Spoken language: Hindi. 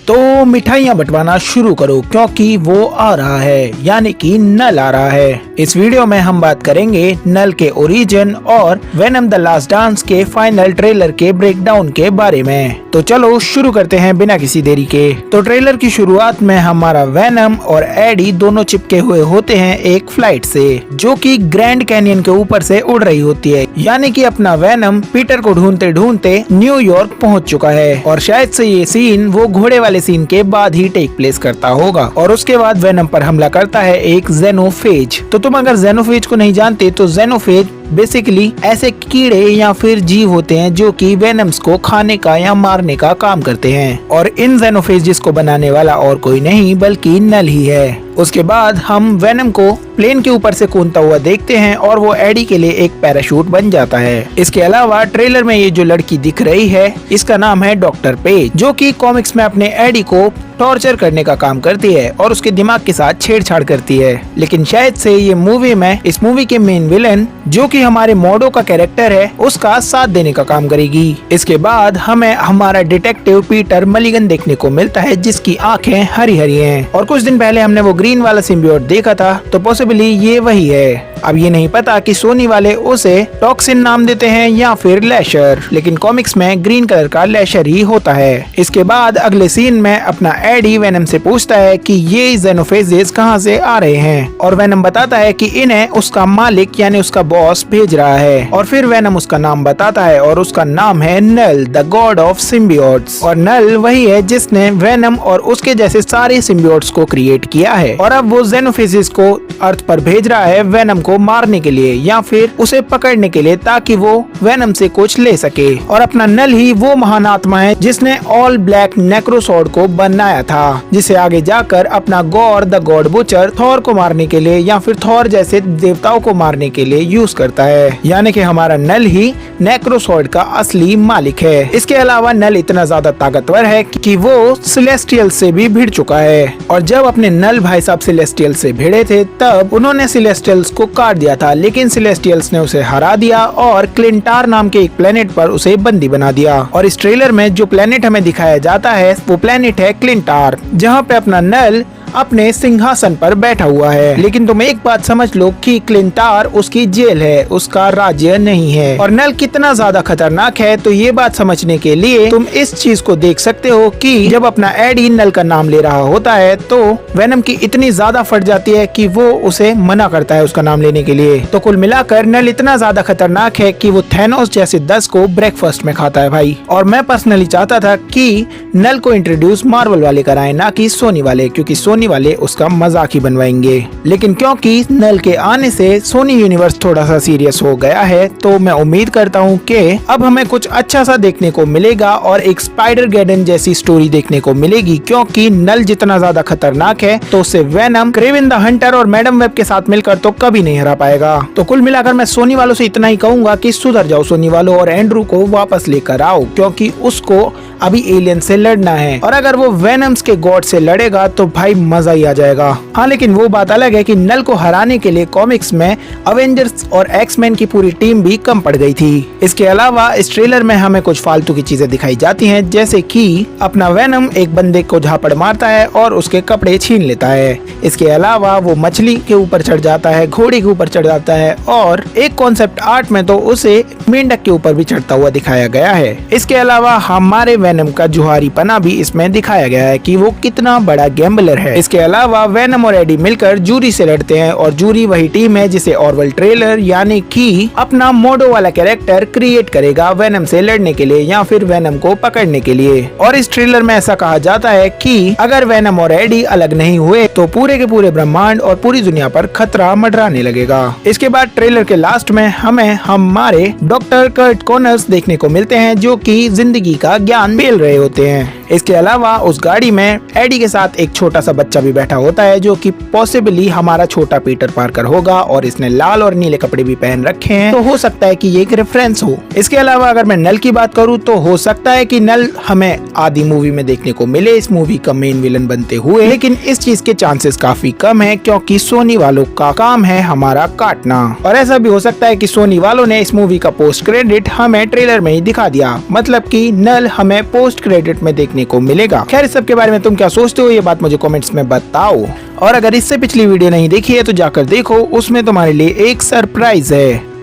तो मिठाइयाँ बंटवाना शुरू करो क्योंकि वो आ रहा है, यानी कि नल आ रहा है। इस वीडियो में हम बात करेंगे नल के ओरिजिन और वेनम द लास्ट डांस के फाइनल ट्रेलर के ब्रेकडाउन के बारे में। तो चलो शुरू करते हैं बिना किसी देरी के। तो ट्रेलर की शुरुआत में हमारा वेनम और एडी दोनों चिपके हुए होते हैं एक फ्लाइट से, जो कि ग्रैंड कैनियन के ऊपर से उड़ रही होती है। यानी कि अपना वेनम पीटर को ढूंढते ढूंढते न्यूयॉर्क पहुंच चुका है और शायद से ये सीन वो घोड़े वाले सीन के बाद ही टेक प्लेस करता होगा। और उसके बाद वेनम पर हमला करता है एक जेनोफेज। तो तुम अगर जेनोफेज को नहीं जानते तो जेनोफेज बेसिकली ऐसे कीड़े या फिर जीव होते हैं जो कि वेनम्स को खाने का या मारने का काम करते हैं। और इन जेनोफेजिस को बनाने वाला और कोई नहीं बल्कि नल ही है। उसके बाद हम वेनम को प्लेन के ऊपर से कूदता हुआ देखते हैं और वो एडी के लिए एक पैराशूट बन जाता है। इसके अलावा ट्रेलर में ये जो लड़की दिख रही है इसका नाम है डॉक्टर पेज, जो कि कॉमिक्स में अपने एडी को टॉर्चर करने का काम करती है और उसके दिमाग के साथ छेड़छाड़ करती है। लेकिन शायद से ये मूवी में इस मूवी के मेन विलन जो कि हमारे मोडो का कैरेक्टर है उसका साथ देने का काम करेगी। इसके बाद हमें हमारा डिटेक्टिव पीटर मलिगन देखने को मिलता है जिसकी आंखें हरी हरी हैं। और कुछ दिन पहले हमने वो ग्रीन वाला सिम्बियोट देखा था, तो पॉसिबली ये वही है। अब ये नहीं पता कि सोनी वाले उसे टॉक्सिन नाम देते हैं या फिर लैशर, लेकिन कॉमिक्स में ग्रीन कलर का लैशर ही होता है। इसके बाद अगले सीन में अपना एडी वेनम से पूछता है कि ये जेनोफेजेस कहाँ से आ रहे हैं और वेनम बताता है कि इन्हें उसका मालिक यानी उसका बॉस भेज रहा है। और फिर वेनम उसका नाम बताता है और उसका नाम है नल, द गॉड ऑफ सिम्बियोट्स। और नल वही है जिसने वेनम और उसके जैसे सारे सिम्बियोट्स को क्रिएट किया है और अब वो जेनोफेजेस को अर्थ पर भेज रहा है वेनम को मारने के लिए या फिर उसे पकड़ने के लिए ताकि वो वेनम से कुछ ले सके। और अपना नल ही वो महान आत्मा है जिसने ऑल ब्लैक नेक्रोसॉर्ड को बनाया था, जिसे आगे जाकर अपना gore the God butcher Thor को मारने के लिए या फिर थॉर जैसे देवताओं को मारने के लिए यूज करता है। यानी कि हमारा नल ही नेक्रोसॉर्ड का असली मालिक है। इसके अलावा नल इतना ज्यादा ताकतवर है कि वो सिलेस्टियल से भी भिड़ चुका है। और जब अपने नल भाई साहब सिलेस्टियल से भिड़े थे तब उन्होंने सिलेस्टियल्स को काट दिया था, लेकिन सिलेस्टियल्स ने उसे हरा दिया और क्लिंटार नाम के एक प्लेनेट पर उसे बंदी बना दिया। और इस ट्रेलर में जो प्लेनेट हमें दिखाया जाता है वो प्लेनेट है क्लिंटार, जहाँ पे अपना नल अपने सिंहासन पर बैठा हुआ है। लेकिन तुम एक बात समझ लो कि क्लिंटार उसकी जेल है, उसका राज्य नहीं है। और नल कितना ज्यादा खतरनाक है तो ये बात समझने के लिए तुम इस चीज को देख सकते हो कि जब अपना एडी नल का नाम ले रहा होता है तो वेनम की इतनी ज्यादा फट जाती है कि वो उसे मना करता है उसका नाम लेने के लिए। तो कुल मिलाकर नल इतना ज्यादा खतरनाक है कि वो थैनोस जैसे 10 को ब्रेकफास्ट में खाता है भाई। और मैं पर्सनली चाहता था कि नल को इंट्रोड्यूस मार्वल वाले कराएं ना कि सोनी वाले, क्योंकि सोनी वाले उसका मजाक ही बनवाएंगे। लेकिन क्योंकि नल के आने से सोनी यूनिवर्स थोड़ा सा सीरियस हो गया है तो मैं उम्मीद करता हूँ कि अब हमें कुछ अच्छा सा देखने को मिलेगा और एक स्पाइडर गैर्डन जैसी स्टोरी देखने को मिलेगी। क्योंकि नल जितना ज्यादा खतरनाक है तो उसे वेनम, क्रेवन द हंटर और मैडम वेब के साथ मिलकर तो कभी नहीं हरा पाएगा। तो कुल मिलाकर मैं सोनी वालों से इतना ही कहूंगा कि सुधर जाओ सोनी वालों और एंड्रू को वापस लेकर आओ, क्योंकि उसको अभी एलियन से लड़ना है। और अगर वो वेनम्स के गॉड से लड़ेगा तो भाई मजा ही आ जाएगा। हाँ, लेकिन वो बात अलग है कि नल को हराने के लिए कॉमिक्स में अवेंजर्स और एक्समैन की पूरी टीम भी कम पड़ गई थी। इसके अलावा इस ट्रेलर में हमें कुछ फालतू की चीजें दिखाई जाती हैं, जैसे कि अपना वेनम एक बंदे को झापड़ मारता है और उसके कपड़े छीन लेता है। इसके अलावा वो मछली के ऊपर चढ़ जाता है, घोड़े के ऊपर चढ़ जाता है और एक कॉन्सेप्ट आर्ट में तो उसे मेंढक के ऊपर भी चढ़ता हुआ दिखाया गया है। इसके अलावा हमारे वेनम का जुहारी पना भी इसमें दिखाया गया है कि वो कितना बड़ा गैम्बलर है। इसके अलावा वेनम और एडी मिलकर जूरी से लड़ते हैं और जूरी वही टीम है जिसे ऑरवेल ट्रेलर यानी कि अपना मोडो वाला कैरेक्टर क्रिएट करेगा वेनम से लड़ने के लिए या फिर वेनम को पकड़ने के लिए। और इस ट्रेलर में ऐसा कहा जाता है कि अगर वेनम और एडी अलग नहीं हुए तो पूरे के पूरे ब्रह्मांड और पूरी दुनिया पर खतरा मंडराने लगेगा। इसके बाद ट्रेलर के लास्ट में हमें हमारे डॉक्टर कर्ट कॉनर्स देखने को मिलते हैं जो कि जिंदगी का ज्ञान पेल रहे होते हैं। इसके अलावा उस गाड़ी में एडी के साथ एक छोटा सा बच्चा भी बैठा होता है जो कि पॉसिबली हमारा छोटा पीटर पार्कर होगा और इसने लाल और नीले कपड़े भी पहन रखे हैं, तो हो सकता है कि ये एक रेफरेंस हो। इसके अलावा अगर मैं नल की बात करूँ तो हो सकता है कि नल हमें आदि मूवी में देखने को मिले इस मूवी का मेन विलन बनते हुए, लेकिन इस चीज के चांसेस काफी कम है क्योंकि सोनी वालों का काम है हमारा काटना। और ऐसा भी हो सकता है कि सोनी वालों ने इस मूवी का पोस्ट क्रेडिट हमें ट्रेलर में ही दिखा दिया, मतलब कि नल हमें पोस्ट क्रेडिट में देखने को मिलेगा। खैर, इस सब के बारे में तुम क्या सोचते हो ये बात मुझे कमेंट्स में बताओ। और अगर इससे पिछली वीडियो नहीं देखी है तो जाकर देखो, उसमें तुम्हारे लिए एक सरप्राइज है।